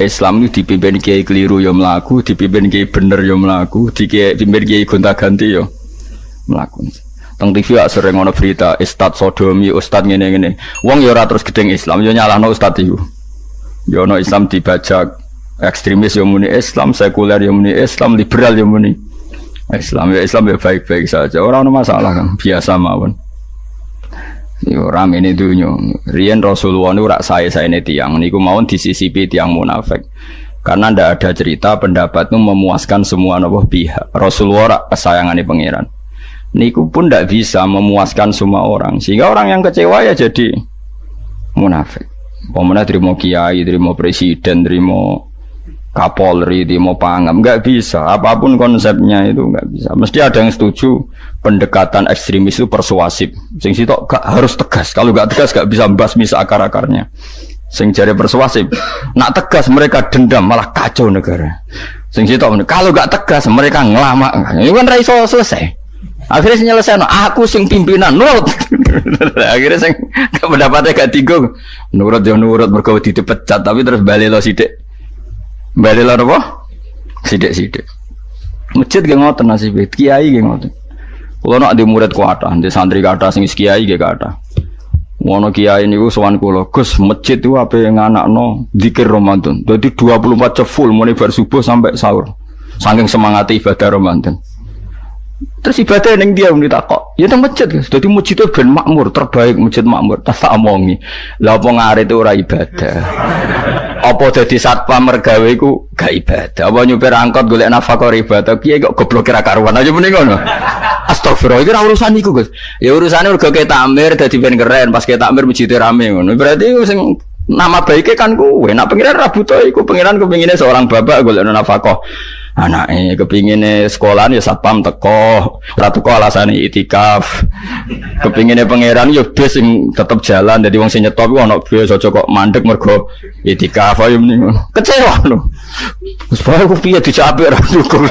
Islam itu dipimpin kiai keliru ya mlaku, dipimpin kiai bener ya mlaku, dipimpin kiai gonta-ganti ya mlaku. Teng TV sering ono berita ustad sodomi, ustad ngene-ngene. Wong ya ora terus gedeng Islam, ya nyalahno ustad iku. Ya ono Islam dibajak, ekstremis ya muni Islam, sekuler ya muni Islam, liberal ya muni Islam. Ya Islam ya baik-baik saja. Ora ono masalah kan, biasa mawon. Yo rame ini dunya. Riyen Rasulullah niku rak sae-saene tiyang niku mawon disisipi tiyang munafik. Karena ndak ada cerita pendapat itu memuaskan semua napa pihak. Rasulullah rak kesayangane pangeran. Niku pun ndak bisa memuaskan semua orang. Sehingga orang yang kecewa ya jadi munafik. Pemene trimo kiai, trimo presiden, trimo Kapolri, trimo pangam, enggak bisa. Apapun konsepnya itu enggak bisa. Mesti ada yang setuju pendekatan ekstremis itu persuasif. Sing sitok gak harus tegas. Kalau enggak tegas enggak bisa membasmi akar-akarnya. Sing jare persuasif, nak tegas mereka dendam malah kacau negara. Sing sitok kalau enggak tegas mereka ngelama. Ini kan ra iso selesai. Akhirnya nyelesaikan, aku sing pimpinan nurut. Akhirnya sing pendapatnya gak tiga nurut ya nurut mergo dipecat tapi terus balik lo sidik apa? Sidik masjid gak ngoten nasib kiai gak ngoten. Kalau nak di murid kuata, di santri kata sing kiai gak kata. Wono kiai niku sowan kula, Gus masjid itu apa yang anakno zikir Ramadan. Jadi 24 jam full mulai bar subuh sampai sahur. Saking semangat ibadah Ramadan. Terus ibadah yang dia ditakok, ya teng masjid guys. Jadi masjid itu ben makmur, terbaik masjid makmur. Tak omongi, lah apa ngare itu ora ibadah. Apa dadi satpam mergawe iku gak ibadah. Apa nyupir angkot golek nafkah ibadah, kiye kok goblok kira karuan aja mending ngono. Astagfirullah, iki ora urusan iku Gus. Ya urusane mergo ke takmir dadi ben keren, pas ke takmir masjid rame ngono. Berarti sing nama baiknya kan kowe. Nak pengiran ra butuh iku, pengiran kepingine seorang bapak golek nafkah. Anake kepingine sekolahan ya satpam teko, ora teko alasane itikaf. Kepingine pangeran ya bis sing tetep jalan, dadi wong sing nyetop iku ana bis aja kok mandek mergo itikaf ayo mending. Kecewa lho. Wis bae ku piye dicapik ra dukung.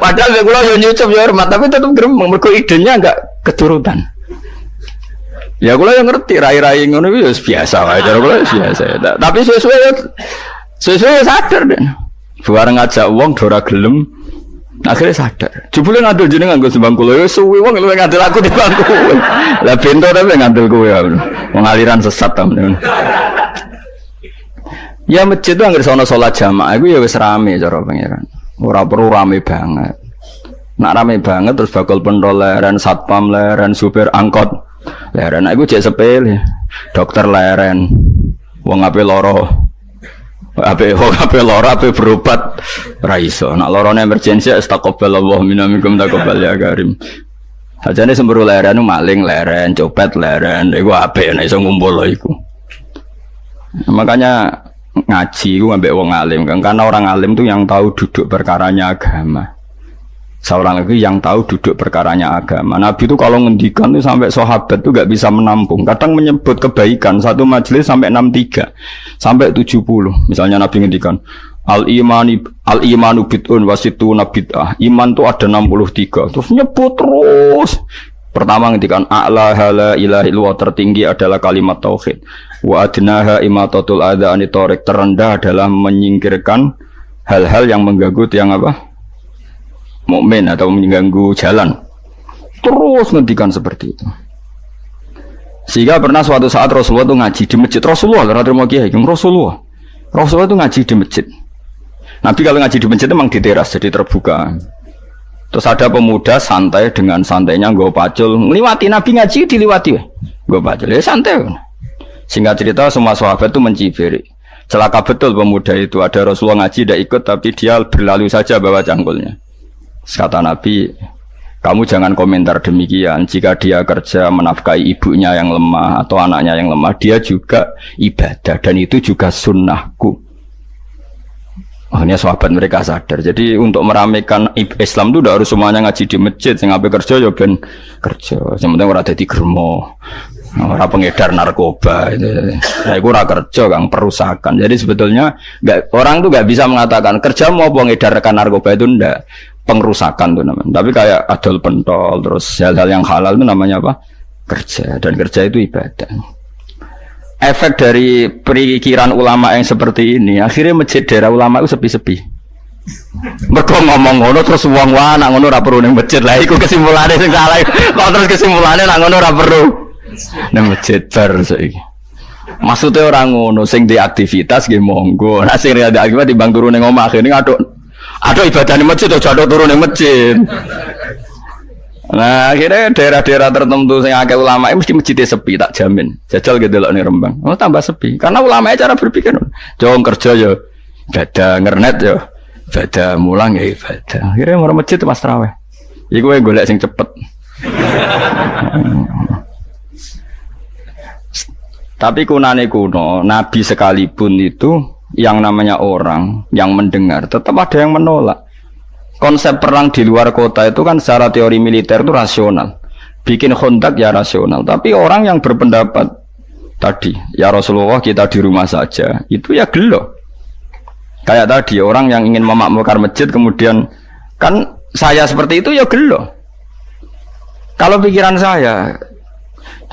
Padahal kula yo nyucup yo hormat tapi tetep gremeng mergo idenya enggak keturutan. Ya kula yo ngerti rai-rai ngono iku biasa wae cara kula biasa. Tapi sesuai sadar deh. Bareng ngajak wong dora gelem akhirnya sadar. Jebule ngandel jenengan nggo sembang kula ya suwi wong luwih ngandel aku timbang kowe. Lah bento tapi ngandel kowe ya. Wong aliran sesat ta men. Ya masjid itu anggere sono salat jamaah iku ya wis rame cara pangeran. Ora perlu rame banget. Nak rame banget terus bakal pentol leren, satpam leren, supir angkot leren. Iku jek sepele. Dokter leren. Wong ape loro. Ape lara ape berobat ra iso. Nak larane emergensi astagfirullah minamikum taqabbal ya karim. Ajane semburu leren maling leren, copet leren, iku apik nek iso ngumpul iku. Makanya ngaji iku ambek wong alim kan, karena orang alim tuh yang tahu duduk perkaranya agama. Seorang lagi yang tahu duduk perkaranya agama. Nabi itu kalau ngendikan tuh sampai sahabat tuh gak bisa menampung. Kadang menyebut kebaikan satu majelis sampai 63 sampai 70. Misalnya Nabi ngendikan al-imanu bid'un wasituna bid'ah. Iman tuh ada 63. Terus nyebut terus. Pertama ngendikan a'la la ilaha illallah, tertinggi adalah kalimat tauhid. Wa adnaha imatatul adza anit thariq, terendah adalah menyingkirkan hal-hal yang mengganggu yang apa? Mukmin atau mengganggu jalan. Terus ngendikan seperti itu. Sehingga pernah suatu saat Rasulullah itu ngaji di masjid. Rasulullah itu ngaji di masjid. Nabi kalau ngaji di masjid memang di teras jadi terbuka. Terus ada pemuda santai dengan santainya nggo pacul, ngliwati Nabi ngaji diliwati. Nggo pacul ya santai. Singkat cerita semua sahabat itu mencibiri. Celaka betul pemuda itu, ada Rasulullah ngaji tidak ikut tapi dia berlalu saja bawa cangkulnya. Kata Nabi, kamu jangan komentar demikian. Jika dia kerja menafkahi ibunya yang lemah atau anaknya yang lemah, dia juga ibadah dan itu juga sunnahku. Akhirnya sahabat mereka sadar. Jadi untuk meramaikan Islam itu tidak harus semuanya ngaji di masjid. Yang ngapain kerja ya ben kerja. Yang penting orang ada di germo, orang pengedar narkoba. Nah, itu orang kerja, kang perusakan. Jadi sebetulnya orang tuh nggak bisa mengatakan kerja mau pengedar narkoba itu ndak. Pengrusakan tuh namanya. Tapi kayak adol pentol terus hal-hal yang halal itu namanya apa? Kerja. Dan kerja itu ibadah. efek dari perikiran ulama yang seperti ini, akhirnya masjid daerah ulama itu sepi-sepi. Mergo ngomong ngono terus wong wae nak ngono ora perlu ning masjid. Lah iku kesimpulane sing salah. Kok terus kesimpulane nak ngono ora perlu ning masjid bar saiki. Maksudnya orang ngono sing di aktivitas nggih monggo. Nek sing ada aktivitas timbang turu ning omah kene aduk ibadah ning masjid atau jatuh turu ning masjid. Nah, akhirnya daerah-daerah tertentu yang akeh ulama mesti masjidnya sepi, tak jamin. Jajal gitu loh nih Rembang. Oh tambah sepi, karena ulama cara berpikir, jong kerja ya, ibadah ngernet ya, ibadah mulang ya ibadah. Akhirnya orang masjid itu pas tarawih. Iku gue golek sing cepet. Tapi kunane kuno, Nabi sekalipun itu yang namanya orang yang mendengar, tetap ada yang menolak. Konsep perang di luar kota itu kan secara teori militer itu rasional. Bikin kontak ya rasional. Tapi orang yang berpendapat tadi, ya Rasulullah kita di rumah saja, itu ya gelo. Kayak tadi orang yang ingin memakmurkan masjid kemudian kan saya seperti itu ya gelo. Kalau pikiran saya,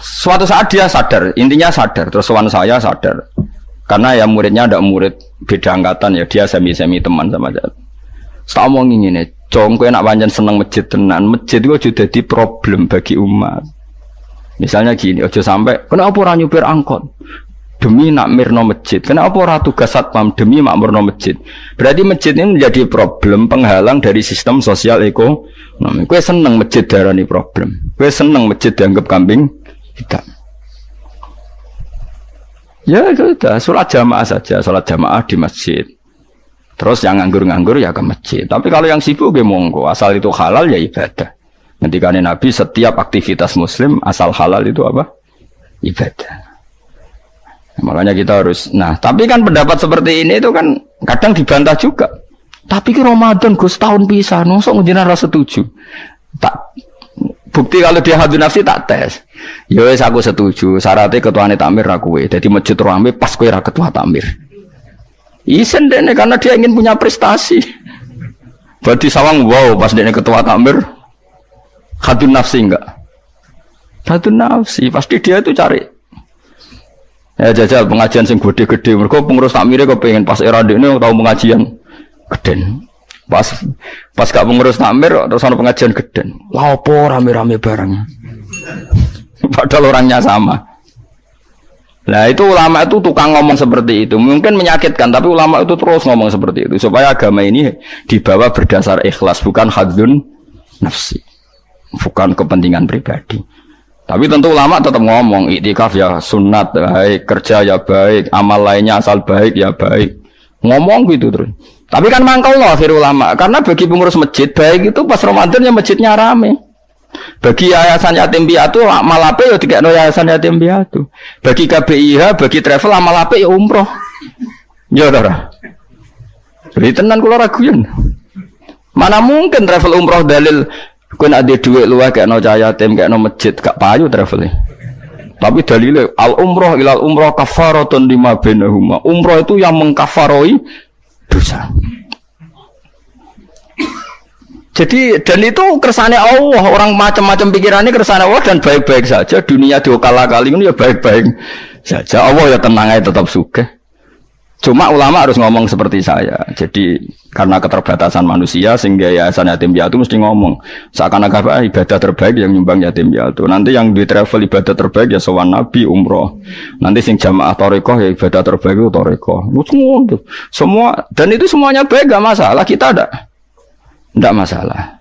suatu saat dia sadar, intinya sadar, terus sowan saya sadar. Karena ya muridnya ada murid beda angkatan ya, dia semi-semi teman sama saya. Tak omong ngene, cong kowe nak pancen seneng masjid tenan, masjid itu sudah jadi problem bagi umat. Misalnya gini, ojo sampai kenapa ora nyupir angkot demi nak mirno masjid, kenapa ora tugas satpam demi makmurno masjid. Berarti masjid ini menjadi problem penghalang dari sistem sosial ekonomi. Kowe seneng masjid darani problem, kowe seneng masjid dianggap kambing hitam. Ya sudah, sholat jamaah saja, sholat jamaah di masjid. Terus yang nganggur-nganggur ya ke masjid. Tapi kalau yang sibuk ya monggo, asal itu halal ya ibadah. Ketika Nabi setiap aktivitas muslim asal halal itu apa? Ibadah. Makanya kita harus. Nah, tapi kan pendapat seperti ini itu kan kadang dibantah juga. Tapi ke Ramadan Gus tahun pisah, nosok ngejinan rasa setuju. Tak bukti kalau dia hadun nafsi tak tes. Ya wis aku setuju. Syaratnya ketuane takmir ra kowe. Dadi masjid rame pas kowe ra ketua takmir. Isen dene karena dia ingin punya prestasi. Berarti sawang wow pas dene ketua takmir hadun nafsi enggak? Hadun nafsi pasti dia itu cari. Ya jajal pengajian sing gede-gede. Mergo pengurus takmire kok pengen pas era dene tau pengajian geden. Pas gak pengurus takmir terus ana pengajian geden. Lah opo rame-rame bareng. Padahal orangnya sama. Nah itu ulama itu tukang ngomong seperti itu. Mungkin menyakitkan, tapi ulama itu terus ngomong seperti itu. Supaya agama ini dibawa berdasar ikhlas, bukan hadzun nafsi. Bukan kepentingan pribadi. Tapi tentu ulama tetap ngomong, iktikaf ya sunat, baik, kerja ya baik, amal lainnya asal baik ya baik. Ngomong gitu terus. Tapi kan mangkal loh akhir ulama. Karena bagi pengurus masjid, baik itu pas Ramadan ya masjidnya rame. Bagi yayasan yatim piatu amal ape ya dikekno yayasan yatim piatu. Bagi KBIH, bagi travel amal ape ya umroh. Ya ora. Jadi tenan kula raguyan. Mana mungkin travel umroh dalil kowe nek ndek dhuwit luwih kekno cah yatim kekno masjid gak payu travel. Tapi dalile al umroh ilal umroh kafaratun lima bainahuma. Umroh itu yang mengkafaroi dosa. Jadi dan itu kersane Allah, orang macam-macam pikirannya kersane Allah dan baik-baik saja. Dunia diokal-akali ini ya baik-baik saja. Allah ya tenang aja tetap sugih. Cuma ulama harus ngomong seperti saya. Jadi karena keterbatasan manusia sehingga yayasan yatim piatu mesti ngomong seakan-akan ibadah terbaik yang nyumbang yatim piatu. Nanti yang di travel ibadah terbaik ya sowan Nabi umroh. Nanti sing jamaah thariqah ya ibadah terbaik itu thariqah. Semua dan itu semuanya baik gak masalah, kita ada. Tidak masalah.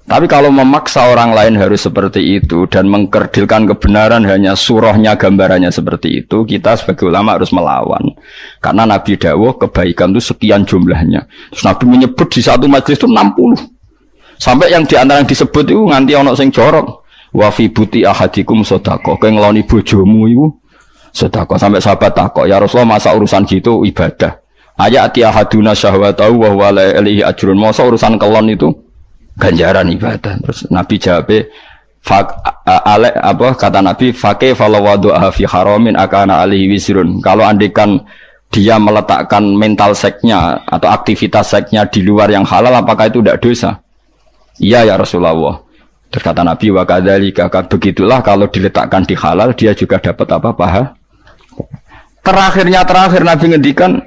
Tapi kalau memaksa orang lain harus seperti itu dan mengkerdilkan kebenaran hanya surahnya, gambarannya seperti itu, kita sebagai ulama harus melawan. Karena Nabi dawuh kebaikan itu sekian jumlahnya. Terus Nabi menyebut di satu majelis itu 60. Sampai yang diantara yang disebut itu nganti ana sing jorok. Wa fi buti ahadikum sedekah. Kowe ngeloni bojomu iku sedekah. Sampai sahabat takok, "Ya Rasulullah, masa urusan gitu ibadah?" Ayat ahaduna syahwatahu wa huwa la ilahi ajrun. Masa urusan kelon itu ganjaran ibadah. Terus Nabi jawab, kata Nabi, "Faqih falawadu'a fi haramin akana alaihi wisrun." Kalau andikan dia meletakkan mental seknya atau aktivitas seknya di luar yang halal, apakah itu tidak dosa? Iya ya Rasulullah. Terus kata Nabi, "Wa kadzalika," begitulah kalau diletakkan di halal dia juga dapat apa? Pahala. terakhir Nabi ngendikan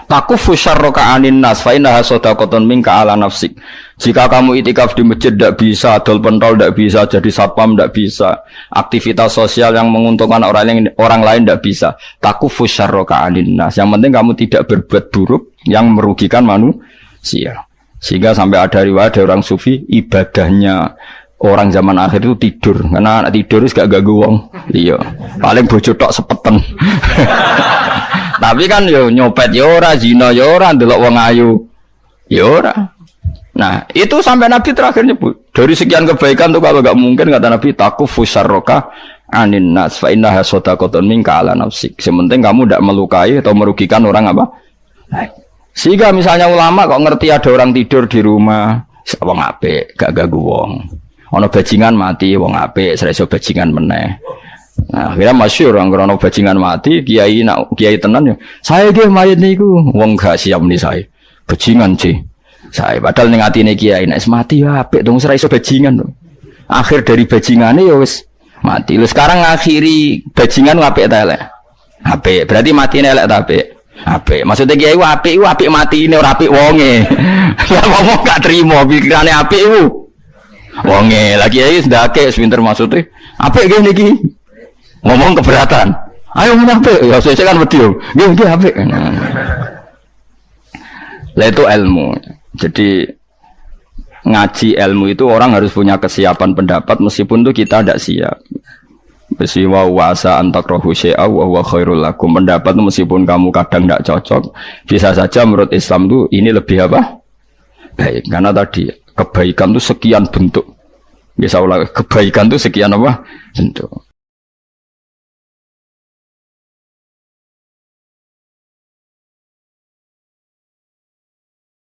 takufu syarroka anin nas fa innaha shadaqatun minka ala nafsik. Jika kamu itikaf di masjid tidak bisa, adol pentol tidak bisa, jadi satpam tidak bisa, aktivitas sosial yang menguntungkan orang lain tidak bisa. Takufu syarroka anin nas. Yang penting kamu tidak berbuat buruk yang merugikan manusia. Sehingga sampai ada riwayat dari orang sufi, ibadahnya orang zaman akhir itu tidur. Karena anak tidur itu gak ganggu wong. Iya. Paling bojo tok sepeten. Tapi kan yo nyopet yo ora, zina yo ora, ndelok wong ayu yo ora. Nah, itu sampai Nabi terakhir nyebut. Dari sekian kebaikan tuh kalau enggak mungkin kata Nabi takufu syarroka anin nas fa innaha shadaqatun minka ala nafsik. Sementing kamu tidak melukai atau merugikan orang apa? Sehingga misalnya ulama kok ngerti ada orang tidur di rumah, wong apik, gak ganggu wong. Ono bajingan mati, wong apik, sereso bajingan meneh. Nah, akhirnya masyhur orang krono bajingan mati, kiai tenan ya. Saya ge mayit niku, wong gak siap nih saya. Bajingan sih. Saya padahal ning atine kiai nek mati ya apik dong sereso bajingan dong. Akhir dari bajingane ya wis mati. Lu sekarang ngakhiri bajingan apik ta elek? Apik. Berarti matine elek ta apik? Apik. Maksudnya kiai apik mati ini ora apik wonge. Lah ngomong gak trimo pikirane apik iku. Wonge lagi kiai ndake pinter maksudnya. Apik ge niki. Ngomong keberatan. Ayo ngomong apik. Ya saya kan wedi yo. Nggih apik. Lah itu ilmu. Jadi ngaji ilmu itu orang harus punya kesiapan pendapat meskipun itu kita tidak siap. Besiwa wasa antakrohu syai'a wa huwa khairul lakum. Pendapat itu meskipun kamu kadang tidak cocok, bisa saja menurut Islam itu ini lebih apa? Baik. Karena tadi kebaikan itu sekian bentuk. Bisa ulang kebaikan itu sekian apa? Bentuk.